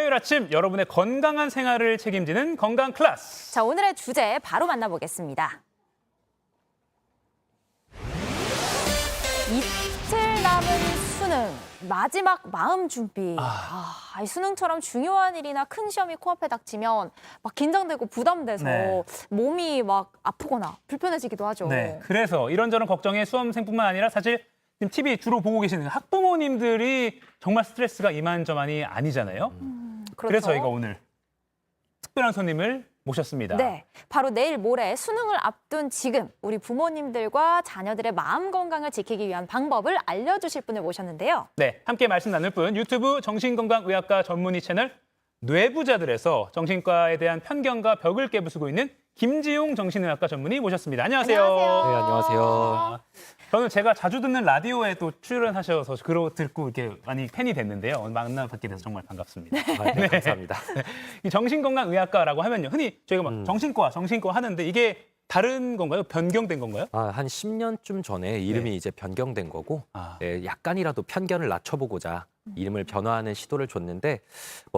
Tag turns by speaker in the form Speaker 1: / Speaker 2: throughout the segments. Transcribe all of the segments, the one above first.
Speaker 1: 화요일 아침 여러분의 건강한 생활을 책임지는 건강 클래스.
Speaker 2: 자, 오늘의 주제 바로 만나보겠습니다. 이틀 남은 수능, 마지막 마음 준비. 이 수능처럼 중요한 일이나 큰 시험이 코앞에 닥치면 막 긴장되고 부담돼서
Speaker 1: 네.
Speaker 2: 몸이 막 아프거나 불편해지기도 하죠.
Speaker 1: 네, 그래서 이런저런 걱정에 수험생뿐만 아니라 사실 지금 TV 주로 보고 계시는 학부모님들이 정말 스트레스가 이만저만이 아니잖아요.
Speaker 2: 그렇죠.
Speaker 1: 그래서 저희가 오늘 특별한 손님을 모셨습니다.
Speaker 2: 네, 바로 내일 모레 수능을 앞둔 지금 우리 부모님들과 자녀들의 마음 건강을 지키기 위한 방법을 알려주실 분을 모셨는데요.
Speaker 1: 네, 함께 말씀 나눌 분 유튜브 정신건강의학과 전문의 채널 뇌부자들에서 정신과에 대한 편견과 벽을 깨부수고 있는 김지용 정신의학과 전문의 모셨습니다. 안녕하세요.
Speaker 2: 안녕하세요.
Speaker 3: 네, 안녕하세요.
Speaker 1: 저는 제가 자주 듣는 라디오에 또 출연하셔서 그거 듣고 이렇게 많이 팬이 됐는데요. 오늘 만나뵙게 돼서 정말 반갑습니다.
Speaker 3: 네, 감사합니다.
Speaker 1: 이 정신건강의학과라고 하면요. 흔히 저희가 막 정신과 하는데 이게 다른 건가요? 변경된 건가요?
Speaker 3: 한 10년쯤 전에 이름이 이제 변경된 거고 네, 약간이라도 편견을 낮춰보고자 이름을 변화하는 시도를 줬는데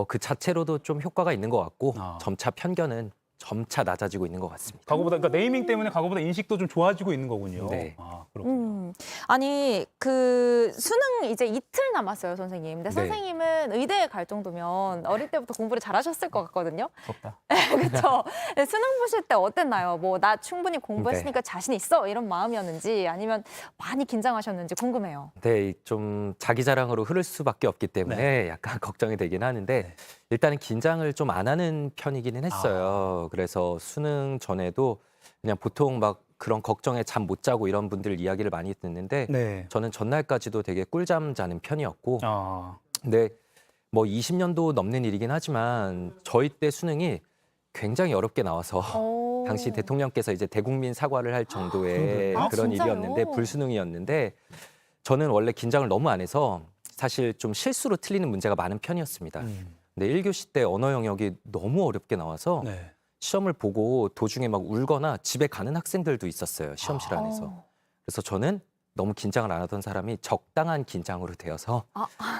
Speaker 3: 그 자체로도 좀 효과가 있는 것 같고 점차 편견은 점차 낮아지고 있는 것 같습니다.
Speaker 1: 과거보다 그러니까 네이밍 때문에 과거보다 인식도 좀 좋아지고 있는 거군요.
Speaker 3: 네.
Speaker 1: 그렇군요.
Speaker 2: 아니 그 수능 이제 이틀 남았어요, 선생님. 근데
Speaker 3: 네.
Speaker 2: 선생님은 의대에 갈 정도면 어릴 때부터 공부를 잘하셨을 것 같거든요.
Speaker 1: 부럽다.
Speaker 2: 그렇죠. 수능 보실 때 어땠나요? 뭐 나 충분히 공부했으니까 자신 있어 이런 마음이었는지 아니면 많이 긴장하셨는지 궁금해요.
Speaker 3: 네, 좀 자기 자랑으로 흐를 수밖에 없기 때문에 약간 걱정이 되긴 하는데 일단은 긴장을 좀 안 하는 편이기는 했어요. 그래서 수능 전에도 그냥 보통 막 그런 걱정에 잠 못 자고 이런 분들 이야기를 많이 듣는데
Speaker 1: 네.
Speaker 3: 저는 전날까지도 되게 꿀잠 자는 편이었고
Speaker 1: 아,
Speaker 3: 근데 뭐 20년도 넘는 일이긴 하지만 저희 때 수능이 굉장히 어렵게 나와서
Speaker 2: 오.
Speaker 3: 당시 대통령께서 이제 대국민 사과를 할 정도의
Speaker 2: 아,
Speaker 3: 그런
Speaker 2: 진짜요?
Speaker 3: 일이었는데 불수능이었는데 저는 원래 긴장을 너무 안 해서 사실 좀 실수로 틀리는 문제가 많은 편이었습니다. 근데 1교시 때 언어 영역이 너무 어렵게 나와서
Speaker 1: 네.
Speaker 3: 시험을 보고 도중에 막 울거나 집에 가는 학생들도 있었어요. 시험실 안에서. 그래서 저는 너무 긴장을 안 하던 사람이 적당한 긴장으로 되어서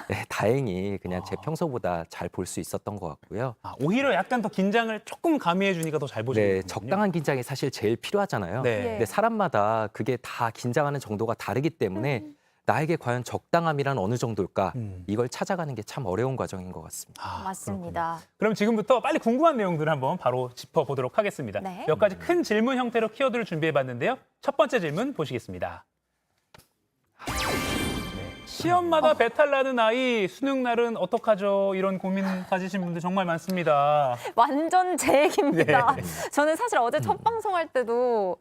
Speaker 3: 네, 다행히 그냥 제 평소보다 잘 볼 수 있었던 것 같고요.
Speaker 1: 오히려 약간 더 긴장을 조금 가미해 주니까 더 잘 보시는
Speaker 3: 네,
Speaker 1: 거군요.
Speaker 3: 적당한 긴장이 사실 제일 필요하잖아요.
Speaker 1: 네.
Speaker 3: 근데 사람마다 그게 다 긴장하는 정도가 다르기 때문에 나에게 과연 적당함이란 어느 정도일까? 이걸 찾아가는 게 참 어려운 과정인 것 같습니다.
Speaker 2: 맞습니다.
Speaker 1: 그럼 지금부터 빨리 궁금한 내용들을 한번 바로 짚어보도록 하겠습니다.
Speaker 2: 네.
Speaker 1: 몇 가지 큰 질문 형태로 키워드를 준비해봤는데요. 첫 번째 질문 보시겠습니다. 네, 시험마다 배탈 나는 아이, 수능 날은 어떡하죠? 이런 고민 가지신 분들 정말 많습니다.
Speaker 2: 완전 제 얘기입니다.
Speaker 1: 네.
Speaker 2: 저는 사실 어제 첫 방송할 때도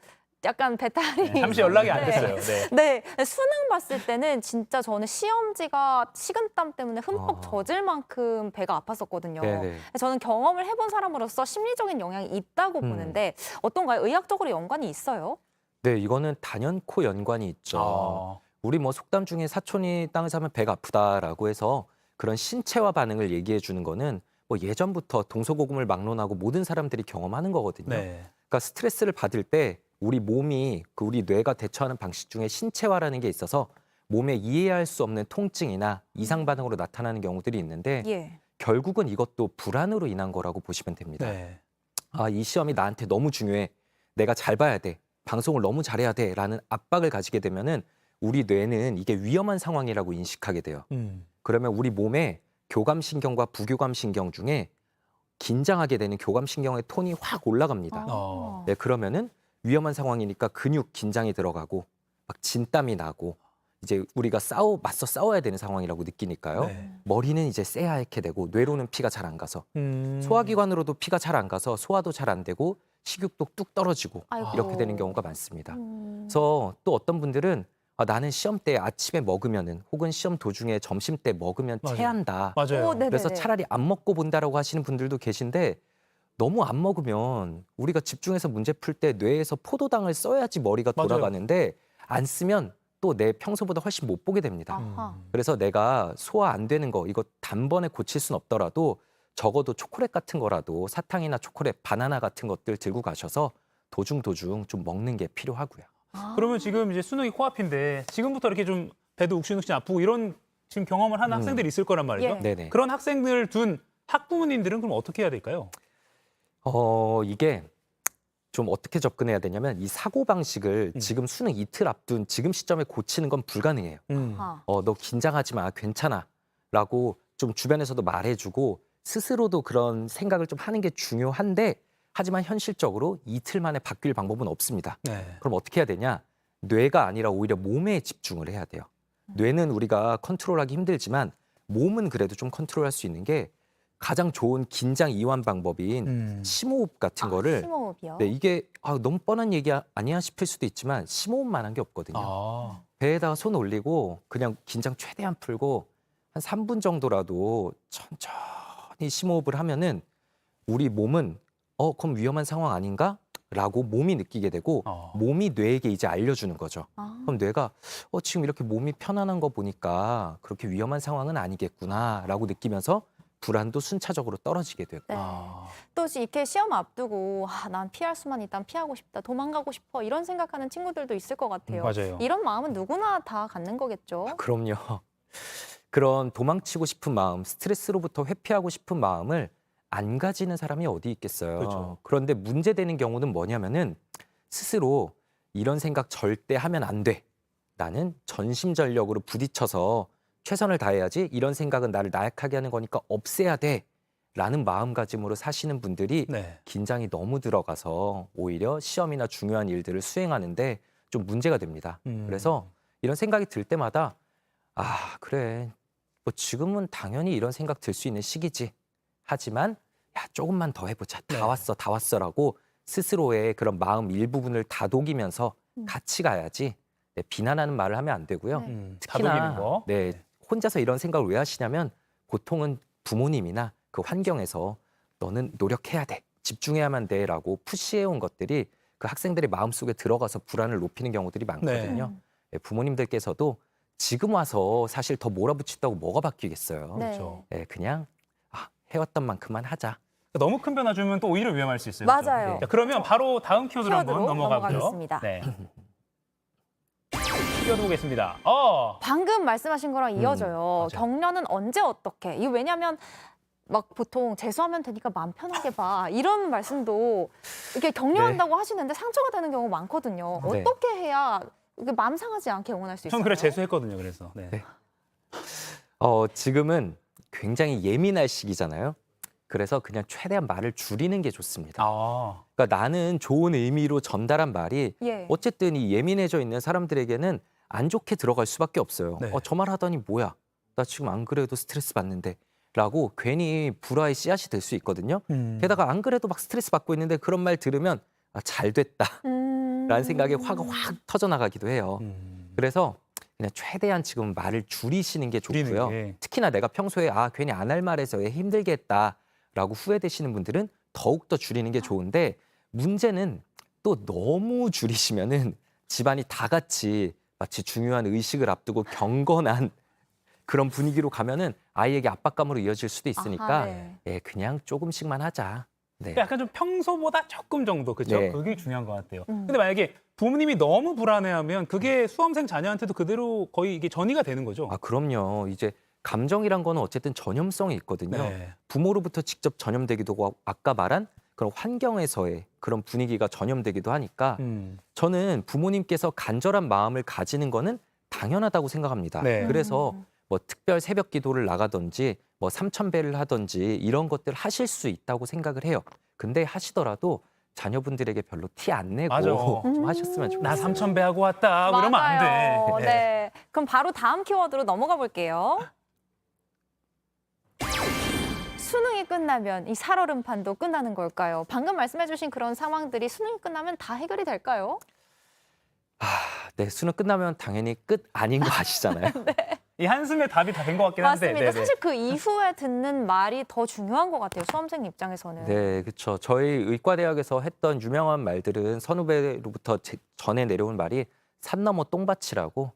Speaker 2: 약간 배탈이
Speaker 1: 잠시 연락이 안
Speaker 2: 있었는데
Speaker 1: 됐어요. 네.
Speaker 2: 네, 수능 봤을 때는 진짜 저는 시험지가 식은땀 때문에 흠뻑 젖을 만큼 배가 아팠었거든요.
Speaker 3: 네네.
Speaker 2: 저는 경험을 해본 사람으로서 심리적인 영향이 있다고 보는데 어떤가요? 의학적으로 연관이 있어요?
Speaker 3: 네, 이거는 단연코 연관이 있죠. 우리 뭐 속담 중에 사촌이 땅을 사면 배가 아프다라고 해서 그런 신체화 반응을 얘기해 주는 거는 뭐 예전부터 동서고금을 막론하고 모든 사람들이 경험하는 거거든요.
Speaker 1: 네.
Speaker 3: 그러니까 스트레스를 받을 때 우리 몸이 우리 뇌가 대처하는 방식 중에 신체화라는 게 있어서 몸에 이해할 수 없는 통증이나 이상 반응으로 나타나는 경우들이 있는데
Speaker 2: 예.
Speaker 3: 결국은 이것도 불안으로 인한 거라고 보시면 됩니다.
Speaker 1: 네.
Speaker 3: 이 시험이 나한테 너무 중요해. 내가 잘 봐야 돼. 방송을 너무 잘해야 돼. 라는 압박을 가지게 되면은 우리 뇌는 이게 위험한 상황이라고 인식하게 돼요. 그러면 우리 몸에 교감신경과 부교감신경 중에 긴장하게 되는 교감신경의 톤이 확 올라갑니다. 네, 그러면은 위험한 상황이니까 근육 긴장이 들어가고 막 진땀이 나고 이제 우리가 맞서 싸워야 되는 상황이라고 느끼니까요.
Speaker 1: 네.
Speaker 3: 머리는 이제 새하얗게 되고 뇌로는 피가 잘 안 가서 소화기관으로도 피가 잘 안 가서 소화도 잘 안 되고 식욕도 뚝 떨어지고
Speaker 2: 아이고.
Speaker 3: 이렇게 되는 경우가 많습니다. 그래서 또 어떤 분들은 나는 시험 때 아침에 먹으면은 혹은 시험 도중에 점심 때 먹으면
Speaker 1: 맞아요.
Speaker 3: 체한다.
Speaker 1: 맞아요.
Speaker 2: 네네네.
Speaker 3: 그래서 차라리 안 먹고 본다라고 하시는 분들도 계신데 너무 안 먹으면 우리가 집중해서 문제 풀 때 뇌에서 포도당을 써야지 머리가
Speaker 1: 맞아요.
Speaker 3: 돌아가는데 안 쓰면 또 내 평소보다 훨씬 못 보게 됩니다.
Speaker 2: 아하.
Speaker 3: 그래서 내가 소화 안 되는 거 이거 단번에 고칠 순 없더라도 적어도 초콜릿 같은 거라도 사탕이나 초콜릿, 바나나 같은 것들 들고 가셔서 도중 좀 먹는 게 필요하고요.
Speaker 1: 그러면 지금 이제 수능이 코앞인데 지금부터 이렇게 좀 배도 욱신욱신 아프고 이런 지금 경험을 하는 학생들이 있을 거란 말이죠.
Speaker 2: 예.
Speaker 3: 네네.
Speaker 1: 그런 학생들 둔 학부모님들은 그럼 어떻게 해야 될까요?
Speaker 3: 이게 좀 어떻게 접근해야 되냐면 이 사고 방식을 지금 수능 이틀 앞둔 지금 시점에 고치는 건 불가능해요.
Speaker 2: 아,
Speaker 3: 너 긴장하지 마, 괜찮아라고 좀 주변에서도 말해주고 스스로도 그런 생각을 좀 하는 게 중요한데 하지만 현실적으로 이틀 만에 바뀔 방법은 없습니다.
Speaker 1: 네.
Speaker 3: 그럼 어떻게 해야 되냐? 뇌가 아니라 오히려 몸에 집중을 해야 돼요. 뇌는 우리가 컨트롤하기 힘들지만 몸은 그래도 좀 컨트롤할 수 있는 게 가장 좋은 긴장 이완 방법인 심호흡 같은 거를
Speaker 2: 심호흡이요.
Speaker 3: 네, 이게 너무 뻔한 얘기 아니야 싶을 수도 있지만 심호흡만 한 게 없거든요.
Speaker 1: 아,
Speaker 3: 배에다가 손 올리고 그냥 긴장 최대한 풀고 한 3분 정도라도 천천히 심호흡을 하면은 우리 몸은 그럼 위험한 상황 아닌가? 라고 몸이 느끼게 되고 몸이 뇌에게 이제 알려주는 거죠.
Speaker 2: 아,
Speaker 3: 그럼 뇌가 지금 이렇게 몸이 편안한 거 보니까 그렇게 위험한 상황은 아니겠구나 라고 느끼면서 불안도 순차적으로 떨어지게 되고.
Speaker 2: 네.
Speaker 1: 아.
Speaker 2: 또 이렇게 시험 앞두고 난 피할 수만 있다면 피하고 싶다, 도망가고 싶어 이런 생각하는 친구들도 있을 것 같아요.
Speaker 1: 맞아요.
Speaker 2: 이런 마음은 누구나 다 갖는 거겠죠.
Speaker 3: 그럼요. 그런 도망치고 싶은 마음, 스트레스로부터 회피하고 싶은 마음을 안 가지는 사람이 어디 있겠어요.
Speaker 1: 그렇죠.
Speaker 3: 그런데 문제되는 경우는 뭐냐면은 스스로 이런 생각 절대 하면 안 돼. 나는 전심전력으로 부딪혀서 최선을 다해야지. 이런 생각은 나를 나약하게 하는 거니까 없애야 돼. 라는 마음가짐으로 사시는 분들이
Speaker 1: 네.
Speaker 3: 긴장이 너무 들어가서 오히려 시험이나 중요한 일들을 수행하는데 좀 문제가 됩니다. 그래서 이런 생각이 들 때마다 그래. 뭐 지금은 당연히 이런 생각 들 수 있는 시기지. 하지만 야, 조금만 더 해보자.
Speaker 1: 네.
Speaker 3: 다 왔어라고 스스로의 그런 마음 일부분을 다독이면서 같이 가야지. 네, 비난하는 말을 하면 안 되고요.
Speaker 2: 네.
Speaker 1: 다독이는 거.
Speaker 3: 네, 혼자서 이런 생각을 왜 하시냐면 보통은 부모님이나 그 환경에서 너는 노력해야 돼. 집중해야만 돼라고 푸시해온 것들이 그 학생들의 마음속에 들어가서 불안을 높이는 경우들이 많거든요. 네, 부모님들께서도 지금 와서 사실 더 몰아붙인다고 뭐가 바뀌겠어요.
Speaker 2: 네.
Speaker 1: 그렇죠.
Speaker 3: 네, 그냥 해왔던 만큼만 하자.
Speaker 1: 너무 큰 변화 주면 또 오히려 위험할 수 있어요.
Speaker 2: 맞아요.
Speaker 1: 그렇죠? 자, 그러면 바로 다음 키워드로 한번
Speaker 2: 키워드로
Speaker 1: 넘어가고요.
Speaker 2: 넘어가겠습니다.
Speaker 1: 네. 키워드 보겠습니다.
Speaker 2: 방금 말씀하신 거랑 이어져요.
Speaker 1: 맞아요.
Speaker 2: 격려는 언제 어떻게? 이거 왜냐면 막 보통 재수하면 되니까 마음 편하게 봐 이런 말씀도 이렇게 격려한다고 하시는데 상처가 되는 경우가 많거든요.
Speaker 3: 네.
Speaker 2: 어떻게 해야 이게 마음 상하지 않게 응원할 수 있어요?
Speaker 1: 전 그래 재수했거든요. 그래서. 네.
Speaker 3: 네. 지금은 굉장히 예민할 시기잖아요. 그래서 그냥 최대한 말을 줄이는 게 좋습니다. 그러니까 나는 좋은 의미로 전달한 말이
Speaker 2: 예.
Speaker 3: 어쨌든 이 예민해져 있는 사람들에게는 안 좋게 들어갈 수밖에 없어요.
Speaker 1: 네.
Speaker 3: 저 말 하더니 뭐야? 나 지금 안 그래도 스트레스 받는데. 라고 괜히 불화의 씨앗이 될 수 있거든요. 게다가 안 그래도 막 스트레스 받고 있는데 그런 말 들으면 잘 됐다. 라는 생각에 화가 확 터져나가기도 해요. 그래서 그냥 최대한 지금 말을 줄이시는 게 좋고요.
Speaker 1: 게.
Speaker 3: 특히나 내가 평소에 괜히 안 할 말해서 왜 힘들게 했다라고 후회되시는 분들은 더욱더 줄이는 게 좋은데 문제는 또 너무 줄이시면은 집안이 다 같이 마치 중요한 의식을 앞두고 경건한 그런 분위기로 가면은 아이에게 압박감으로 이어질 수도 있으니까
Speaker 2: 아하, 네.
Speaker 3: 예, 그냥 조금씩만 하자. 네.
Speaker 1: 약간 좀 평소보다 조금 정도 그렇죠?
Speaker 3: 네.
Speaker 1: 그게 중요한 것 같아요. 근데 만약에 부모님이 너무 불안해하면 그게 수험생 자녀한테도 그대로 거의 이게 전이가 되는 거죠.
Speaker 3: 그럼요. 이제 감정이란 거는 어쨌든 전염성이 있거든요.
Speaker 1: 네.
Speaker 3: 부모로부터 직접 전염되기도 하고 아까 말한 그런 환경에서의 그런 분위기가 전염되기도 하니까 저는 부모님께서 간절한 마음을 가지는 거는 당연하다고 생각합니다.
Speaker 1: 네.
Speaker 3: 그래서 뭐 특별 새벽 기도를 나가든지 뭐 삼천배를 하든지 이런 것들 하실 수 있다고 생각을 해요. 근데 하시더라도 자녀분들에게 별로 티 안 내고
Speaker 1: 맞아.
Speaker 3: 좀 하셨으면 좋겠어요.
Speaker 1: 나 3,000배 하고 왔다. 뭐 이러면 안
Speaker 2: 맞아요.
Speaker 1: 돼.
Speaker 2: 네. 그럼 바로 다음 키워드로 넘어가 볼게요. 수능이 끝나면 이 살얼음판도 끝나는 걸까요? 방금 말씀해주신 그런 상황들이 수능이 끝나면 다 해결이 될까요?
Speaker 3: 네, 수능 끝나면 당연히 끝 아닌 거 아시잖아요.
Speaker 1: 이 한숨에 답이 다 된 것 같긴 한데.
Speaker 2: 맞습니다.
Speaker 1: 네네.
Speaker 2: 사실 그 이후에 듣는 말이 더 중요한 것 같아요. 수험생 입장에서는.
Speaker 3: 네, 그렇죠. 저희 의과대학에서 했던 유명한 말들은 선후배로부터 전해 내려온 말이 산 넘어 똥밭이라고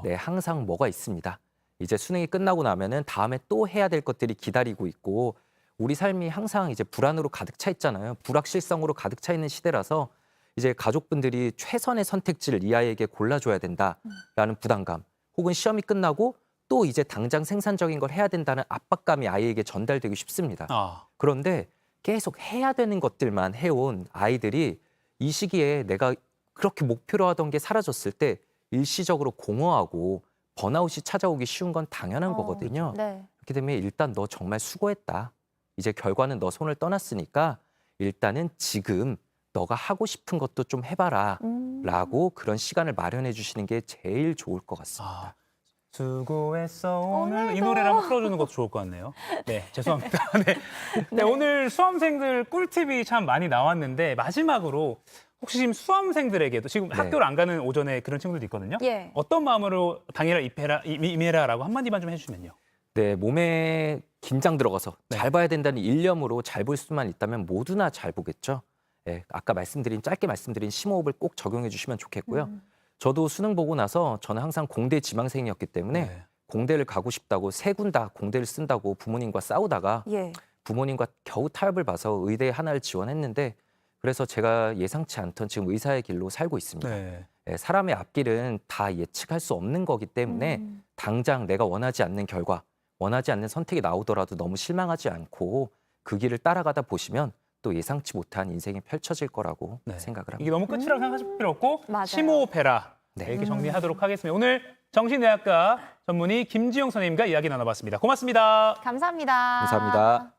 Speaker 3: 네, 항상 뭐가 있습니다. 이제 수능이 끝나고 나면은 다음에 또 해야 될 것들이 기다리고 있고 우리 삶이 항상 이제 불안으로 가득 차 있잖아요. 불확실성으로 가득 차 있는 시대라서 이제 가족분들이 최선의 선택지를 이 아이에게 골라줘야 된다라는 부담감 혹은 시험이 끝나고 또 이제 당장 생산적인 걸 해야 된다는 압박감이 아이에게 전달되기 쉽습니다. 그런데 계속 해야 되는 것들만 해온 아이들이 이 시기에 내가 그렇게 목표로 하던 게 사라졌을 때 일시적으로 공허하고 번아웃이 찾아오기 쉬운 건 당연한 거거든요.
Speaker 2: 네.
Speaker 3: 그렇기 때문에 일단 너 정말 수고했다. 이제 결과는 너 손을 떠났으니까 일단은 지금 너가 하고 싶은 것도 좀 해봐라. 라고 그런 시간을 마련해 주시는 게 제일 좋을 것 같습니다.
Speaker 1: 수고했어 오늘 이
Speaker 2: 오늘도.
Speaker 1: 노래를 한번 틀어주는 것도 좋을 것 같네요. 네, 죄송합니다. 네, 오늘 수험생들 꿀팁이 참 많이 나왔는데 마지막으로 혹시 지금 수험생들에게도 지금
Speaker 3: 네.
Speaker 1: 학교를 안 가는 오전에 그런 친구들도 있거든요.
Speaker 2: 예.
Speaker 1: 어떤 마음으로 당일날 임해라라고 한마디만 좀 해주시면요.
Speaker 3: 네, 몸에 긴장 들어가서
Speaker 1: 네.
Speaker 3: 잘 봐야 된다는 일념으로 잘 볼 수만 있다면 모두나 잘 보겠죠. 네, 아까 짧게 말씀드린 심호흡을 꼭 적용해 주시면 좋겠고요. 저도 수능 보고 나서 저는 항상 공대 지망생이었기 때문에
Speaker 1: 네.
Speaker 3: 공대를 가고 싶다고 세 군 다 공대를 쓴다고 부모님과 싸우다가
Speaker 2: 예.
Speaker 3: 부모님과 겨우 타협을 봐서 의대 하나를 지원했는데 그래서 제가 예상치 않던 지금 의사의 길로 살고 있습니다.
Speaker 1: 네.
Speaker 3: 예, 사람의 앞길은 다 예측할 수 없는 거기 때문에 당장 내가 원하지 않는 결과, 원하지 않는 선택이 나오더라도 너무 실망하지 않고 그 길을 따라가다 보시면 또 예상치 못한 인생이 펼쳐질 거라고
Speaker 1: 네.
Speaker 3: 생각을 합니다.
Speaker 1: 이게 너무 끝이라고 생각하실 필요 없고
Speaker 2: 맞아요.
Speaker 1: 심호흡해라.
Speaker 3: 네.
Speaker 1: 이렇게 정리하도록 하겠습니다. 오늘 정신의학과 전문의 김지용 선생님과 이야기 나눠봤습니다. 고맙습니다.
Speaker 2: 감사합니다.
Speaker 3: 감사합니다.